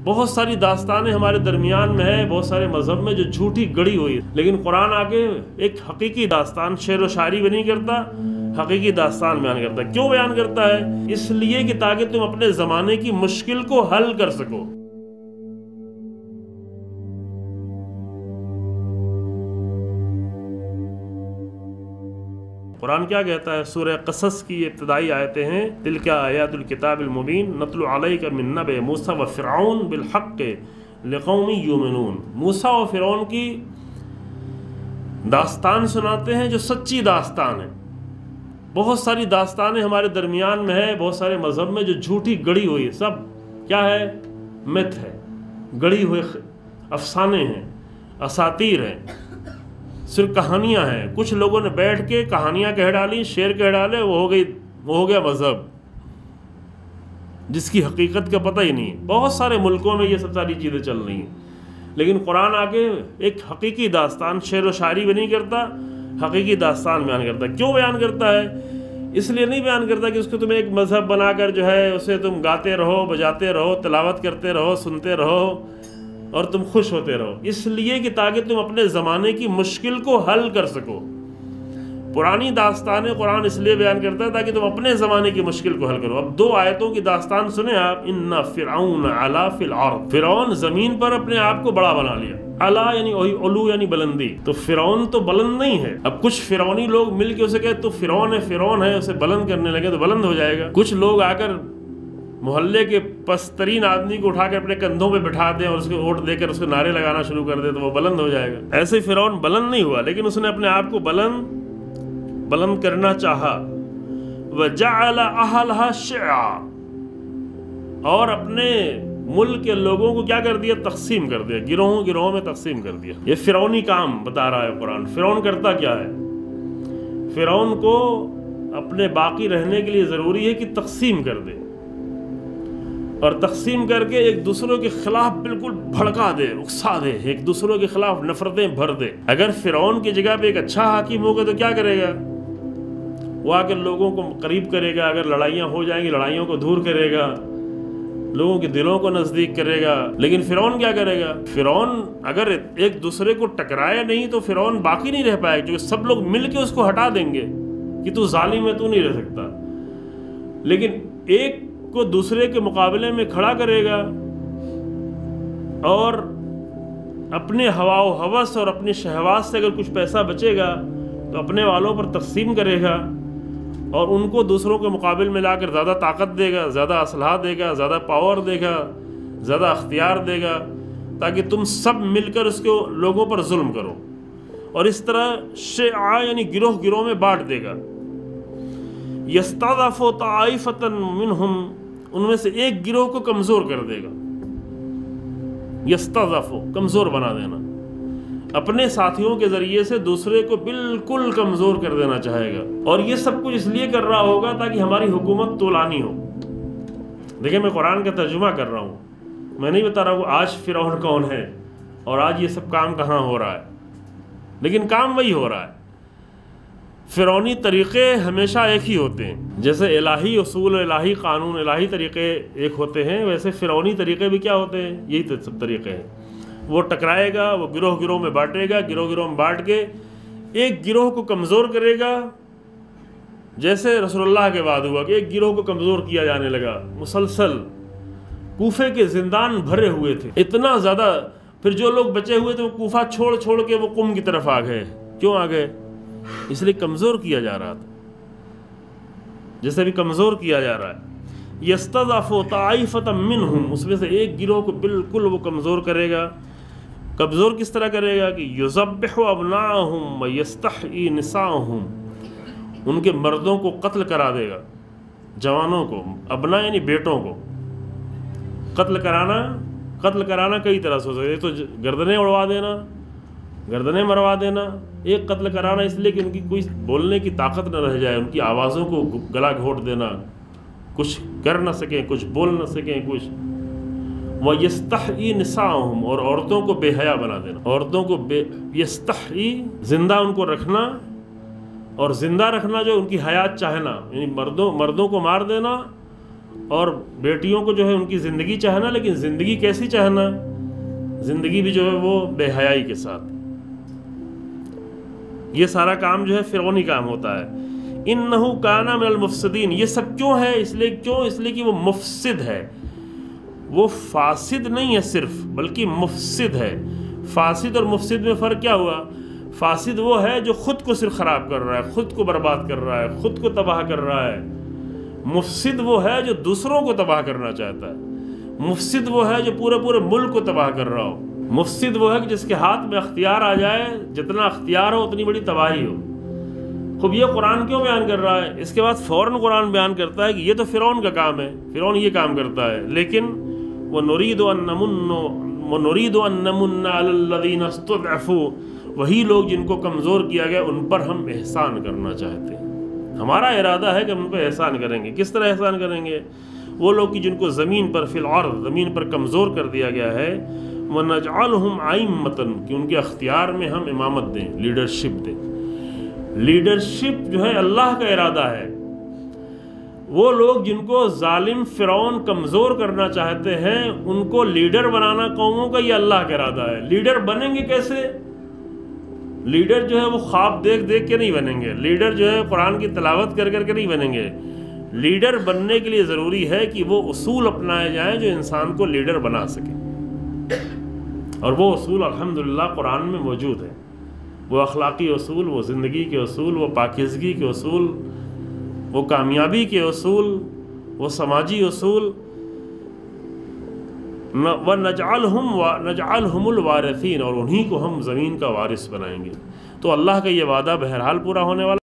بہت ساری داستانیں ہمارے درمیان میں ہے، بہت سارے مذہب میں جو جھوٹی گڑی ہوئی ہے، لیکن قرآن آگے ایک حقیقی داستان، شعر و شاعری بھی نہیں کرتا، حقیقی داستان بیان کرتا ہے۔ کیوں بیان کرتا ہے؟ اس لیے کہ تاکہ تم اپنے زمانے کی مشکل کو حل کر سکو۔ قرآن کیا کہتا ہے؟ سورہ قصص کی ابتدائی آیتیں ہیں، تلک آیات الکتاب المبین نتلو علیک من نبأ موسیٰ و فرعون بالحق لقوم یؤمنون۔ موسیٰ و فرعون کی داستان سناتے ہیں جو سچی داستان ہے۔ بہت ساری داستانیں ہمارے درمیان میں ہے، بہت سارے مذہب میں جو جھوٹی گڑی ہوئی ہے، سب کیا ہے؟ مت ہے، گڑی ہوئے افسانے ہیں، اساطیر ہیں، صرف کہانیاں ہیں۔ کچھ لوگوں نے بیٹھ کے کہانیاں کہہ ڈالی، شعر کہہ ڈالے، وہ ہو گیا مذہب، جس کی حقیقت کا پتہ ہی نہیں ہے۔ بہت سارے ملکوں میں یہ سب ساری چیزیں چل رہی ہیں، لیکن قرآن آگے ایک حقیقی داستان، شعر و شاعری بھی نہیں کرتا، حقیقی داستان بیان کرتا ہے۔ کیوں بیان کرتا ہے؟ اس لیے نہیں بیان کرتا کہ اس کو تم ایک مذہب بنا کر جو ہے اسے تم گاتے رہو، بجاتے رہو، تلاوت کرتے رہو، سنتے رہو اور تم خوش ہوتے رہو۔ اس لیے کہ تاکہ تم اپنے زمانے کی مشکل کو حل کر سکو۔ پرانی داستانیں قرآن اس لیے بیان کرتا ہے تاکہ تم اپنے زمانے کی مشکل کو حل کرو۔ اب دو آیتوں کی داستان سنیں آپ۔ ان فرعون علا فی الارض، فرعون زمین پر اپنے آپ کو بڑا بنا لیا۔ علا یعنی علو یعنی بلندی، تو فرعون تو بلند نہیں ہے۔ اب کچھ فرعونی لوگ مل کے اسے کہتے تو فرعون ہے، اسے بلند کرنے لگے تو بلند ہو جائے گا۔ کچھ لوگ آ کر محلے کے پسترین آدمی کو اٹھا کے اپنے کندھوں پہ بٹھا دیں اور اس کو ووٹ دے کر اس کو نعرے لگانا شروع کر دے تو وہ بلند ہو جائے گا۔ ایسے فرعون بلند نہیں ہوا، لیکن اس نے اپنے آپ کو بلند کرنا چاہا۔ وَجَعَلَ أَهْلَهَا شِعًا، اور اپنے ملک کے لوگوں کو کیا کر دیا؟ تقسیم کر دیا، گروہوں میں تقسیم کر دیا۔ یہ فرعونی کام بتا رہا ہے قرآن۔ فرعون کرتا کیا ہے؟ فرعون کو اپنے باقی رہنے کے لیے ضروری ہے کہ تقسیم کر دے، اور تقسیم کر کے ایک دوسروں کے خلاف بالکل بھڑکا دے، اکسا دے، ایک دوسروں کے خلاف نفرتیں بھر دے۔ اگر فرعون کی جگہ پہ ایک اچھا حاکم ہوگا تو کیا کرے گا؟ وہ آ کر لوگوں کو قریب کرے گا، اگر لڑائیاں ہو جائیں گی لڑائیوں کو دور کرے گا، لوگوں کے دلوں کو نزدیک کرے گا۔ لیکن فرعون کیا کرے گا؟ فرعون اگر ایک دوسرے کو ٹکرایا نہیں تو فرعون باقی نہیں رہ پائے گا، کیونکہ سب لوگ مل کے اس کو ہٹا دیں گے کہ تو ظالم ہے، تو نہیں رہ سکتا۔ لیکن ایک کو دوسرے کے مقابلے میں کھڑا کرے گا اور اپنے ہوا و ہوس اور اپنی شہوات سے اگر کچھ پیسہ بچے گا تو اپنے والوں پر تقسیم کرے گا اور ان کو دوسروں کے مقابل میں لا کر زیادہ طاقت دے گا، زیادہ اسلحہ دے گا، زیادہ پاور دے گا، زیادہ اختیار دے گا، تاکہ تم سب مل کر اس کو لوگوں پر ظلم کرو، اور اس طرح شیعہ یعنی گروہ میں بانٹ دے گا۔ یستضعف طائفۃ منہم، ان میں سے ایک گروہ کو کمزور کر دے گا۔ یستضعف، کمزور بنا دینا، اپنے ساتھیوں کے ذریعے سے دوسرے کو بالکل کمزور کر دینا چاہے گا۔ اور یہ سب کچھ اس لیے کر رہا ہوگا تاکہ ہماری حکومت طولانی ہو۔ دیکھیں میں قرآن کا ترجمہ کر رہا ہوں، میں نہیں بتا رہا ہوں آج فرعون کون ہے اور آج یہ سب کام کہاں ہو رہا ہے، لیکن کام وہی ہو رہا ہے۔ فرعونی طریقے ہمیشہ ایک ہی ہوتے ہیں، جیسے الہی اصول، الہی قانون، الہی طریقے ایک ہوتے ہیں، ویسے فرعونی طریقے بھی کیا ہوتے ہیں؟ یہی سب طریقے ہیں۔ وہ ٹکرائے گا، وہ گروہ میں بانٹے گا، گروہ میں بانٹ کے ایک گروہ کو کمزور کرے گا، جیسے رسول اللہ کے بعد ہوا کہ ایک گروہ کو کمزور کیا جانے لگا مسلسل۔ کوفے کے زندان بھرے ہوئے تھے اتنا زیادہ، پھر جو لوگ بچے ہوئے تھے وہ کوفہ چھوڑ کے وہ قم کی طرف آ گئے۔ کیوں آ گئے؟ اس لیے کمزور کیا جا رہا تھا، جیسے بھی کمزور کیا جا رہا ہے۔ یستضعف طائفۃ منہم، اس میں سے ایک گروہ کو بالکل وہ کمزور کرے گا۔ کمزور کس طرح کرے گا؟ کہ یذبح ابناءہم ویستحیی نساءہم، ان کے مردوں کو قتل کرا دے گا، جوانوں کو، ابنا یعنی بیٹوں کو۔ قتل کرانا کئی طرح سے ہو سکتا ہے، تو گردنیں اڑوا دینا، گردنیں مروا دینا۔ ایک قتل کرانا اس لیے کہ ان کی کوئی بولنے کی طاقت نہ رہ جائے، ان کی آوازوں کو گلا گھونٹ دینا، کچھ کر نہ سکیں، کچھ بول نہ سکیں کچھ۔ وَيَسْتَحْيِي نِسَاءَهُمْ، اور عورتوں کو بے حیا بنا دینا، عورتوں کو یستحیی، زندہ ان کو رکھنا، اور زندہ رکھنا جو ان کی حیات چاہنا، یعنی مردوں کو مار دینا اور بیٹیوں کو جو ہے ان کی زندگی چاہنا، لیکن زندگی کیسی چاہنا؟ زندگی بھی جو ہے وہ بے حیائی کے ساتھ۔ یہ سارا کام جو ہے فرعونی کام ہوتا ہے۔ انہو کان من المفسدین، یہ سب کیوں ہے؟ اس لیے کہ وہ مفسد ہے، وہ فاسد نہیں ہے صرف، بلکہ مفسد ہے۔ فاسد اور مفسد میں فرق کیا ہوا؟ فاسد وہ ہے جو خود کو صرف خراب کر رہا ہے، خود کو برباد کر رہا ہے، خود کو تباہ کر رہا ہے۔ مفسد وہ ہے جو دوسروں کو تباہ کرنا چاہتا ہے۔ مفسد وہ ہے جو پورے ملک کو تباہ کر رہا ہو۔ مفسد وہ ہے کہ جس کے ہاتھ میں اختیار آ جائے، جتنا اختیار ہو اتنی بڑی تباہی ہو۔ خب یہ قرآن کیوں بیان کر رہا ہے؟ اس کے بعد فوراً قرآن بیان کرتا ہے کہ یہ تو فرعون کا کام ہے، فرعون یہ کام کرتا ہے، لیکن وَنُرِيدُ أَن نَّمُنَّ عَلَى الَّذِينَ اسْتُضْعِفُوا، وہی لوگ جن کو کمزور کیا گیا ان پر ہم احسان کرنا چاہتے ہیں۔ ہمارا ارادہ ہے کہ ہم ان پہ احسان کریں گے۔ کس طرح احسان کریں گے؟ وہ لوگ کہ جن کو زمین پر فی الارض، زمین پر کمزور کر دیا گیا ہے، وَنَجْعَلْهُمْ أَئِمَّةً، کہ ان کے اختیار میں ہم امامت دیں، لیڈرشپ دیں۔ لیڈرشپ جو ہے اللہ کا ارادہ ہے۔ وہ لوگ جن کو ظالم فرعون کمزور کرنا چاہتے ہیں ان کو لیڈر بنانا قوموں کا، یہ اللہ کا ارادہ ہے۔ لیڈر بنیں گے کیسے؟ لیڈر جو ہے وہ خواب دیکھ کے نہیں بنیں گے، لیڈر جو ہے قرآن کی تلاوت کر کے نہیں بنیں گے۔ لیڈر بننے کے لیے ضروری ہے کہ وہ اصول اپنائے جائیں جو انسان کو لیڈر بنا سکے، اور وہ اصول الحمدللہ قرآن میں موجود ہے۔ وہ اخلاقی اصول، وہ زندگی کے اصول، وہ پاکیزگی کے اصول، وہ کامیابی کے اصول، وہ سماجی اصول۔ وَنَجْعَلْهُمُ الْوَارِثِينَ، اور انہی کو ہم زمین کا وارث بنائیں گے۔ تو اللہ کا یہ وعدہ بہرحال پورا ہونے والا